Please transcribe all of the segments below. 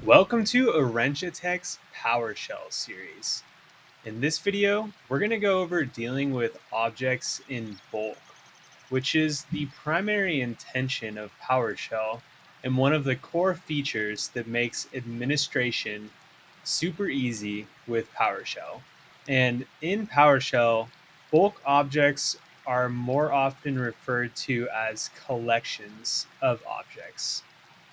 Welcome to Orensha Tech's PowerShell series. In this video, we're going to go over dealing with objects in bulk, which is the primary intention of PowerShell and one of the core features that makes administration super easy with PowerShell. And in PowerShell, bulk objects are more often referred to as collections of objects.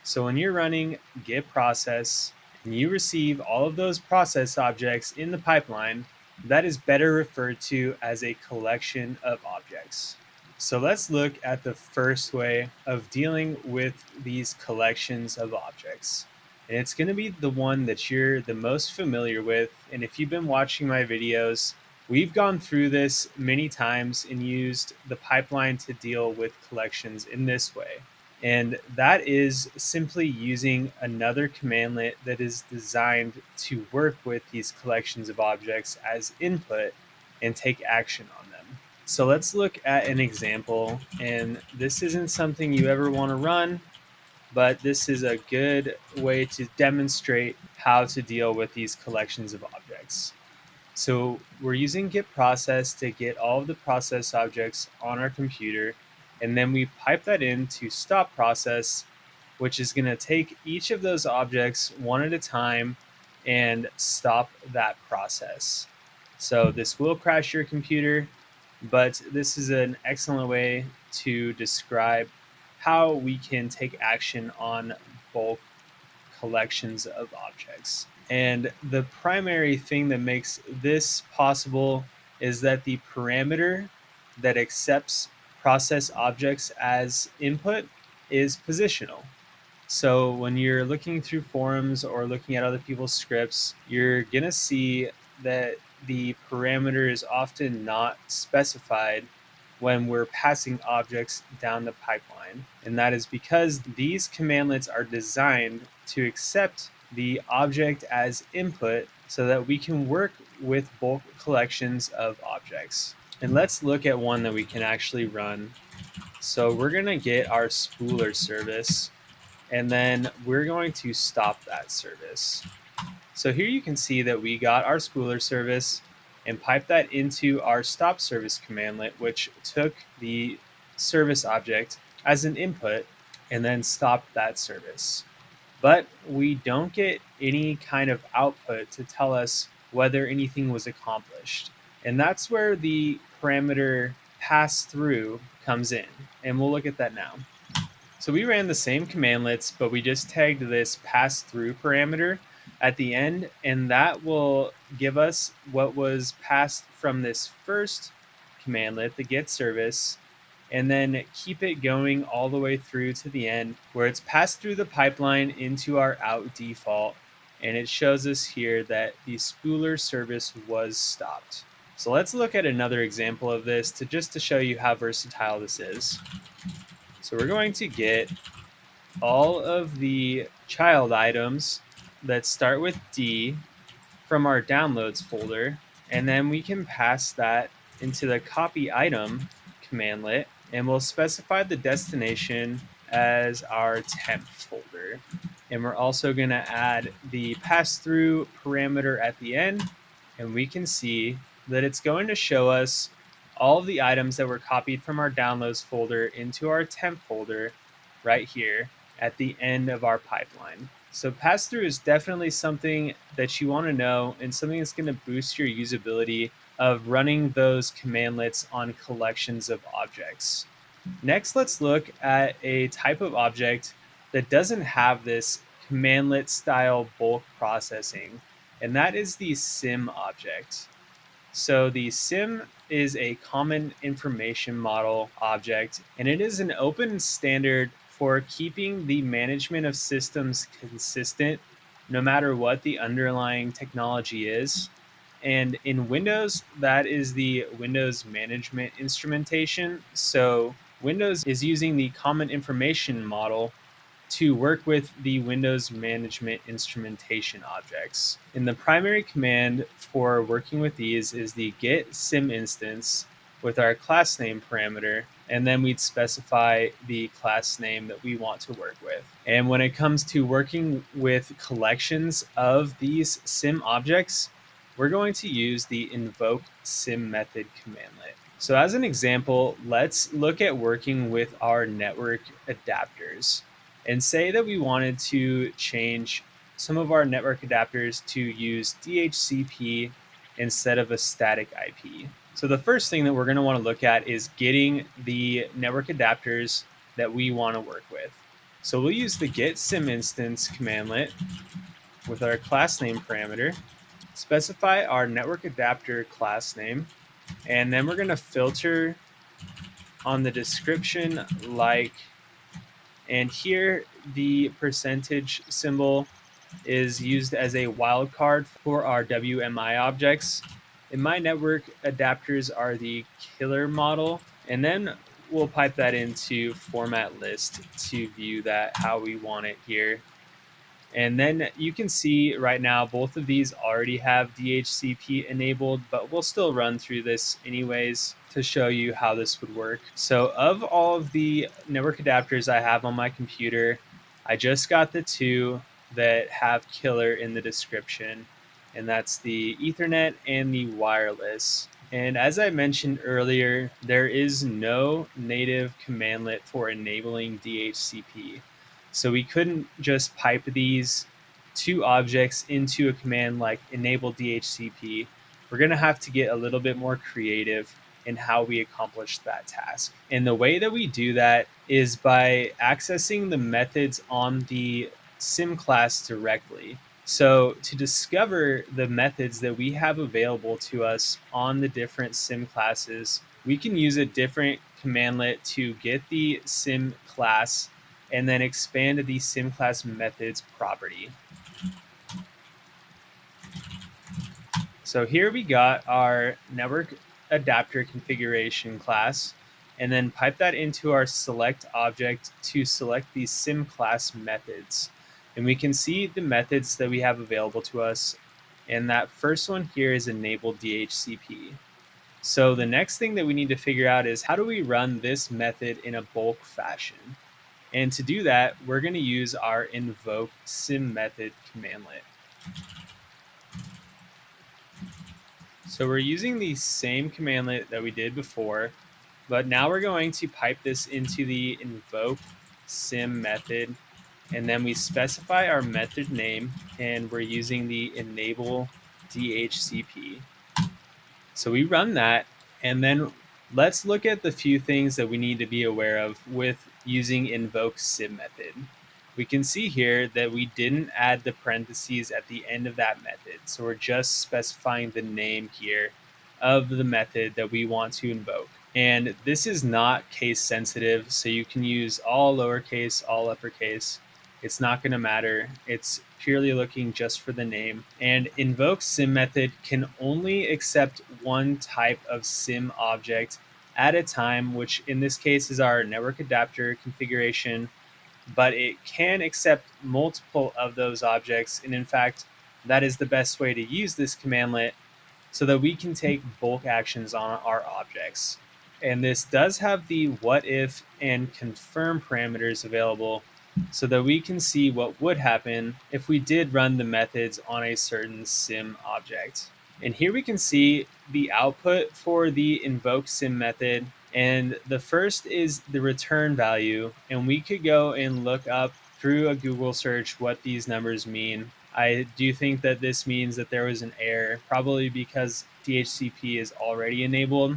So when you're running git process and you receive all of those process objects in the pipeline, that is better referred to as a collection of objects. So let's look at the first way of dealing with these collections of objects. And it's going to be the one that you're the most familiar with. And if you've been watching my videos, we've gone through this many times and used the pipeline to deal with collections in this way. And that is simply using another commandlet that is designed to work with these collections of objects as input and take action on them. So let's look at an example, and this isn't something you ever want to run, but this is a good way to demonstrate how to deal with these collections of objects. So we're using git process to get all of the process objects on our computer, and then we pipe that into stop process, which is going to take each of those objects one at a time and stop that process. So this will crash your computer, but this is an excellent way to describe how we can take action on bulk collections of objects. And the primary thing that makes this possible is that the parameter that accepts process objects as input is positional. So when you're looking through forums or looking at other people's scripts, you're going to see that the parameter is often not specified when we're passing objects down the pipeline. And that is because these commandlets are designed to accept the object as input so that we can work with bulk collections of objects. And let's look at one that we can actually run. So we're going to get our spooler service, and then we're going to stop that service. So here you can see that we got our spooler service and piped that into our stop service commandlet, which took the service object as an input and then stopped that service. But we don't get any kind of output to tell us whether anything was accomplished. And that's where the parameter pass through comes in. And we'll look at that now. So we ran the same commandlets, but we just tagged this pass through parameter at the end, and that will give us what was passed from this first commandlet, the get service, and then keep it going all the way through to the end where it's passed through the pipeline into our out default, and it shows us here that the spooler service was stopped. So let's look at another example of this to show you how versatile this is. So we're going to get all of the child items that start with D from our downloads folder, and then we can pass that into the copy item commandlet, and we'll specify the destination as our temp folder. And we're also going to add the pass-through parameter at the end, and we can see that it's going to show us all of the items that were copied from our downloads folder into our temp folder right here at the end of our pipeline. So pass-through is definitely something that you want to know, and something that's going to boost your usability of running those commandlets on collections of objects. Next, let's look at a type of object that doesn't have this commandlet style bulk processing, and that is the CIM object. So the CIM is a common information model object, and it is an open standard for keeping the management of systems consistent no matter what the underlying technology is. And in Windows, that is the Windows Management Instrumentation. So Windows is using the Common Information Model to work with the Windows Management Instrumentation objects. And the primary command for working with these is the get sim instance with our class name parameter, and then we'd specify the class name that we want to work with. And when it comes to working with collections of these CIM objects, we're going to use the Invoke-CimMethod Cmdlet. So as an example, let's look at working with our network adapters and say that we wanted to change some of our network adapters to use DHCP instead of a static IP. So the first thing that we're going to want to look at is getting the network adapters that we want to work with. So we'll use the get-sim-instance cmdlet with our class name parameter, specify our network adapter class name, and then we're going to filter on the description like, and here the percentage symbol is used as a wildcard for our WMI objects. In my network, adapters are the killer model, and then we'll pipe that into format list to view that how we want it here. And then you can see right now both of these already have DHCP enabled, but we'll still run through this anyways to show you how this would work. So of all of the network adapters I have on my computer, I just got the two that have killer in the description, and that's the Ethernet and the wireless. And as I mentioned earlier, there is no native cmdlet for enabling DHCP. So we couldn't just pipe these two objects into a command like enable DHCP. We're going to have to get a little bit more creative in how we accomplish that task. And the way that we do that is by accessing the methods on the CIM class directly. So to discover the methods that we have available to us on the different CIM classes, we can use a different cmdlet to get the CIM class and then expand the CIM class methods property. So here we got our network adapter configuration class, and then pipe that into our select object to select these CIM class methods. And we can see the methods that we have available to us. And that first one here is enable DHCP. So the next thing that we need to figure out is how do we run this method in a bulk fashion? And to do that, we're going to use our Invoke-CimMethod Cmdlet. So we're using the same cmdlet that we did before, but now we're going to pipe this into the Invoke-CimMethod, and then we specify our method name, and we're using the enable DHCP. So we run that, and then let's look at the few things that we need to be aware of with using Invoke-CimMethod. We can see here that we didn't add the parentheses at the end of that method. So we're just specifying the name here of the method that we want to invoke. And this is not case sensitive, so you can use all lowercase, all uppercase. It's not going to matter. It's purely looking just for the name. And Invoke-CimMethod can only accept one type of CIM object at a time, which in this case is our network adapter configuration, but it can accept multiple of those objects. And in fact, that is the best way to use this cmdlet so that we can take bulk actions on our objects. And this does have the what if and confirm parameters available so that we can see what would happen if we did run the methods on a certain CIM object. And here we can see the output for the Invoke-CimMethod. And the first is the return value. And we could go and look up through a Google search what these numbers mean. I do think that this means that there was an error, probably because DHCP is already enabled.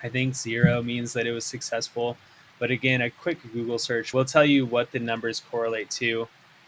I think 0 means that it was successful. But again, a quick Google search will tell you what the numbers correlate to.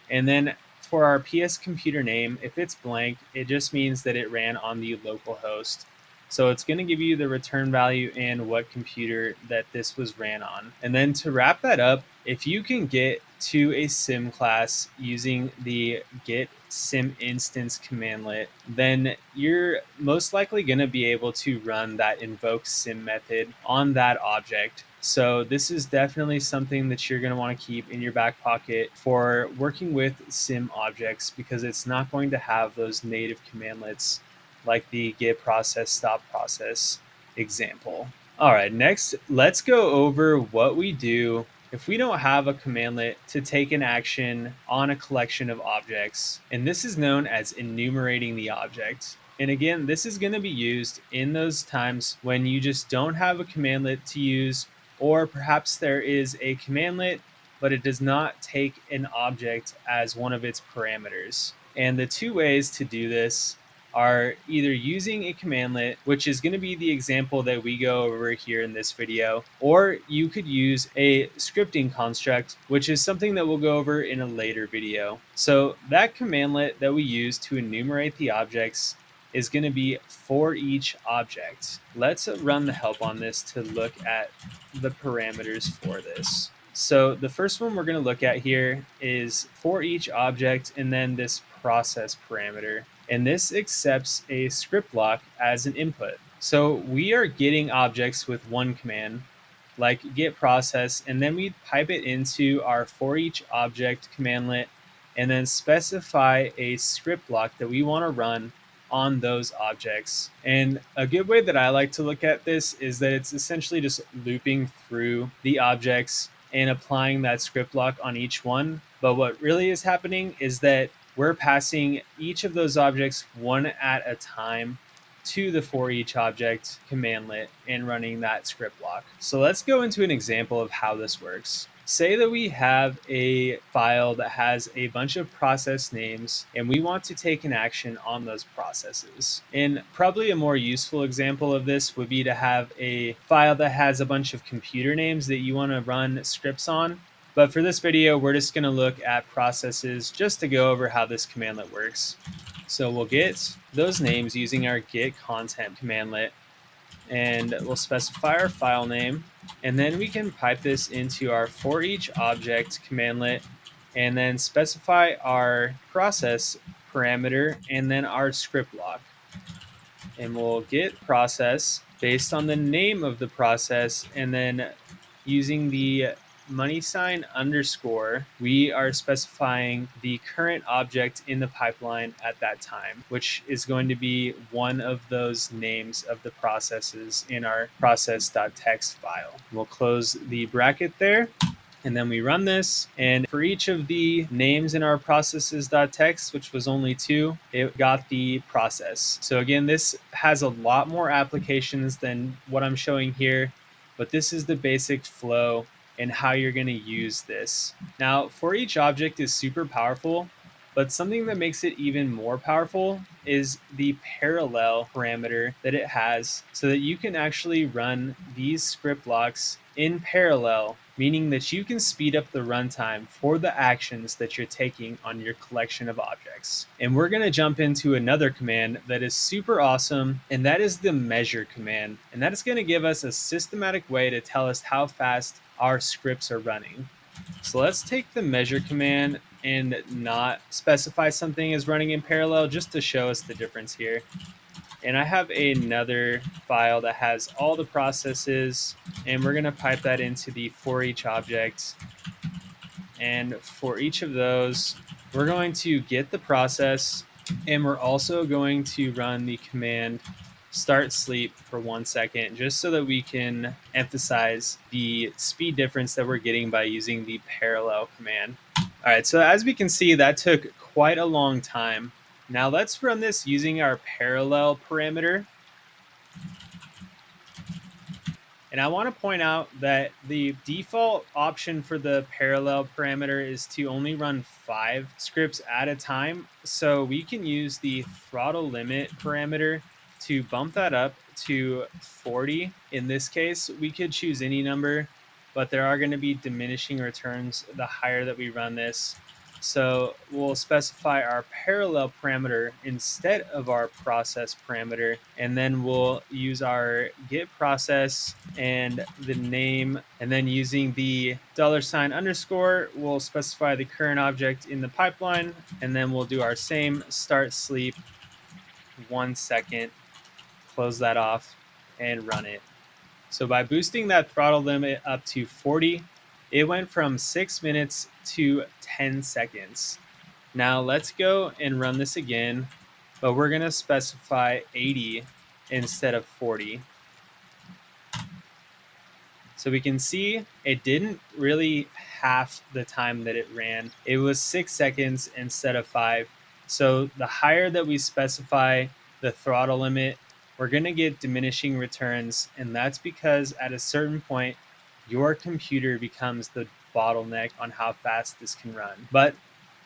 And then for our PS computer name, if it's blank, it just means that it ran on the local host. So it's going to give you the return value and what computer that this was ran on. And then to wrap that up, if you can get to a CIM class using the get CIM instance cmdlet, then you're most likely going to be able to run that Invoke-CimMethod on that object. So this is definitely something that you're going to want to keep in your back pocket for working with CIM objects, because it's not going to have those native cmdlets like the get process stop process example. All right, next, let's go over what we do if we don't have a commandlet to take an action on a collection of objects. And this is known as enumerating the object. And again, this is going to be used in those times when you just don't have a commandlet to use, or perhaps there is a commandlet, but it does not take an object as one of its parameters. And the two ways to do this are either using a commandlet, which is going to be the example that we go over here in this video, or you could use a scripting construct, which is something that we'll go over in a later video. So that commandlet that we use to enumerate the objects is going to be ForEach-Object. Let's run the help on this to look at the parameters for this. So the first one we're going to look at here is ForEach-Object and then this process parameter. And this accepts a script block as an input. So we are getting objects with one command, like get process, and then we pipe it into our ForEach-Object cmdlet, and then specify a script block that we want to run on those objects. And a good way that I like to look at this is that it's essentially just looping through the objects and applying that script block on each one. But what really is happening is that we're passing each of those objects one at a time to the ForEach-Object cmdlet and running that script block. So let's go into an example of how this works. Say that we have a file that has a bunch of process names and we want to take an action on those processes. And probably a more useful example of this would be to have a file that has a bunch of computer names that you want to run scripts on. But for this video, we're just going to look at processes just to go over how this cmdlet works. So we'll get those names using our get content cmdlet, and we'll specify our file name, and then we can pipe this into our ForEach-Object cmdlet, and then specify our process parameter and then our script block. And we'll get process based on the name of the process, and then using the $underscore, we are specifying the current object in the pipeline at that time, which is going to be one of those names of the processes in our process.txt file. We'll close the bracket there. And then we run this, and for each of the names in our processes.txt, which was only 2, it got the process. So again, this has a lot more applications than what I'm showing here, but this is the basic flow and how you're going to use this. Now, ForEach-Object is super powerful, but something that makes it even more powerful is the parallel parameter that it has, so that you can actually run these script blocks in parallel, meaning that you can speed up the runtime for the actions that you're taking on your collection of objects. And we're going to jump into another command that is super awesome, and that is the measure command. And that is going to give us a systematic way to tell us how fast our scripts are running. So let's take the measure command and not specify something as running in parallel, just to show us the difference here. And I have another file that has all the processes, and we're going to pipe that into the ForEach-Object. And for each of those, we're going to get the process, and we're also going to run the command start sleep for 1 second, just so that we can emphasize the speed difference that we're getting by using the parallel command. All right, so as we can see, that took quite a long time. Now let's run this using our parallel parameter. And I want to point out that the default option for the parallel parameter is to only run 5 scripts at a time. So we can use the throttle limit parameter to bump that up to 40. In this case, we could choose any number, but there are going to be diminishing returns the higher that we run this. So we'll specify our parallel parameter instead of our process parameter, and then we'll use our get process and the name, and then using the $underscore, we'll specify the current object in the pipeline, and then we'll do our same start sleep 1 second, close that off, and run it. So by boosting that throttle limit up to 40, it went from 6 minutes to 10 seconds. Now let's go and run this again, but we're going to specify 80 instead of 40. So we can see it didn't really half the time that it ran. It was 6 seconds instead of 5. So the higher that we specify the throttle limit, we're going to get diminishing returns. And that's because at a certain point, your computer becomes the bottleneck on how fast this can run. But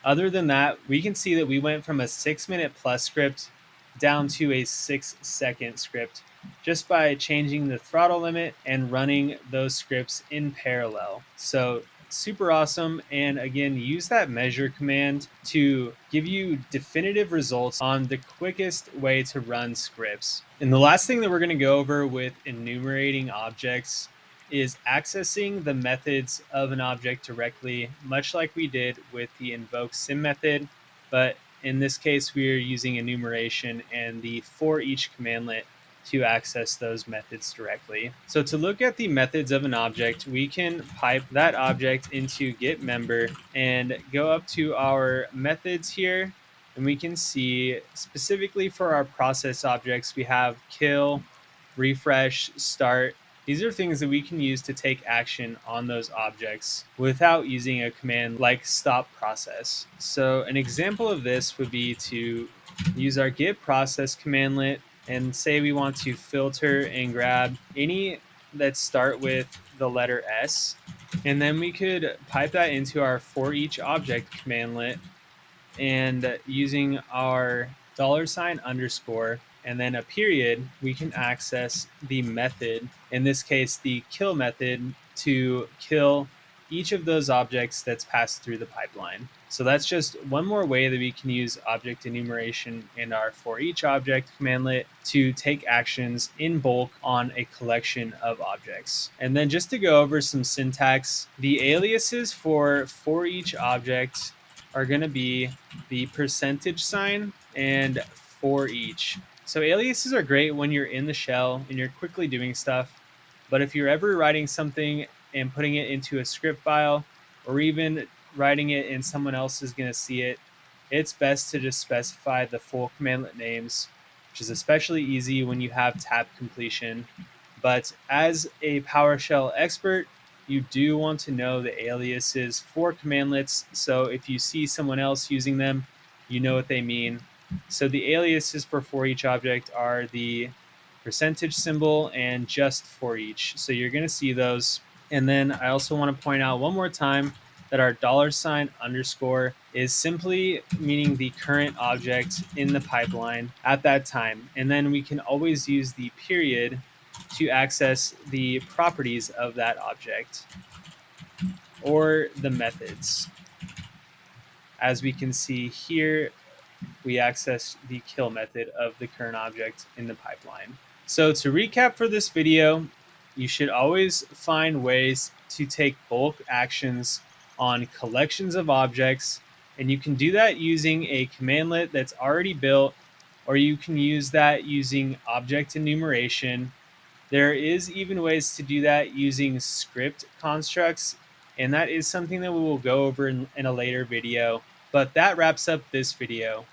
other than that, we can see that we went from a 6-minute plus script down to a 6-second script just by changing the throttle limit and running those scripts in parallel. So super awesome. And again, use that measure command to give you definitive results on the quickest way to run scripts. And the last thing that we're going to go over with enumerating objects is accessing the methods of an object directly, much like we did with the Invoke-CimMethod method. But in this case, we are using enumeration and the ForEach-Cmdlet to access those methods directly. So to look at the methods of an object, we can pipe that object into getMember and go up to our methods here. And we can see specifically for our process objects, we have kill, refresh, start. These are things that we can use to take action on those objects without using a command like stop process. So an example of this would be to use our get process cmdlet and say we want to filter and grab any that start with the letter S. And then we could pipe that into our ForEach-Object Cmdlet, and using our $_ and then a period, we can access the method, in this case the kill method, to kill each of those objects that's passed through the pipeline. So that's just one more way that we can use object enumeration in our ForEach-Object Cmdlet to take actions in bulk on a collection of objects. And then just to go over some syntax, the aliases for ForEach-Object are going to be the %sign and for each. So aliases are great when you're in the shell and you're quickly doing stuff. But if you're ever writing something and putting it into a script file, or even writing it and someone else is going to see it, it's best to just specify the full cmdlet names, which is especially easy when you have tab completion. But as a PowerShell expert, you do want to know the aliases for cmdlets. So if you see someone else using them, you know what they mean. So the aliases for ForEach-Object are the % and just for each. So you're going to see those. And then I also want to point out one more time that our $_ is simply meaning the current object in the pipeline at that time. And then we can always use the period to access the properties of that object or the methods. As we can see here, we access the kill method of the current object in the pipeline. So to recap for this video, you should always find ways to take bulk actions on collections of objects, and you can do that using a cmdlet that's already built, or you can use that using object enumeration. There is even ways to do that using script constructs, and that is something that we will go over in a later video. But that wraps up this video.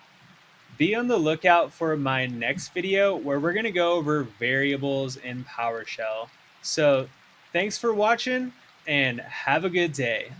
Be on the lookout for my next video where we're going to go over variables in PowerShell. So thanks for watching and have a good day.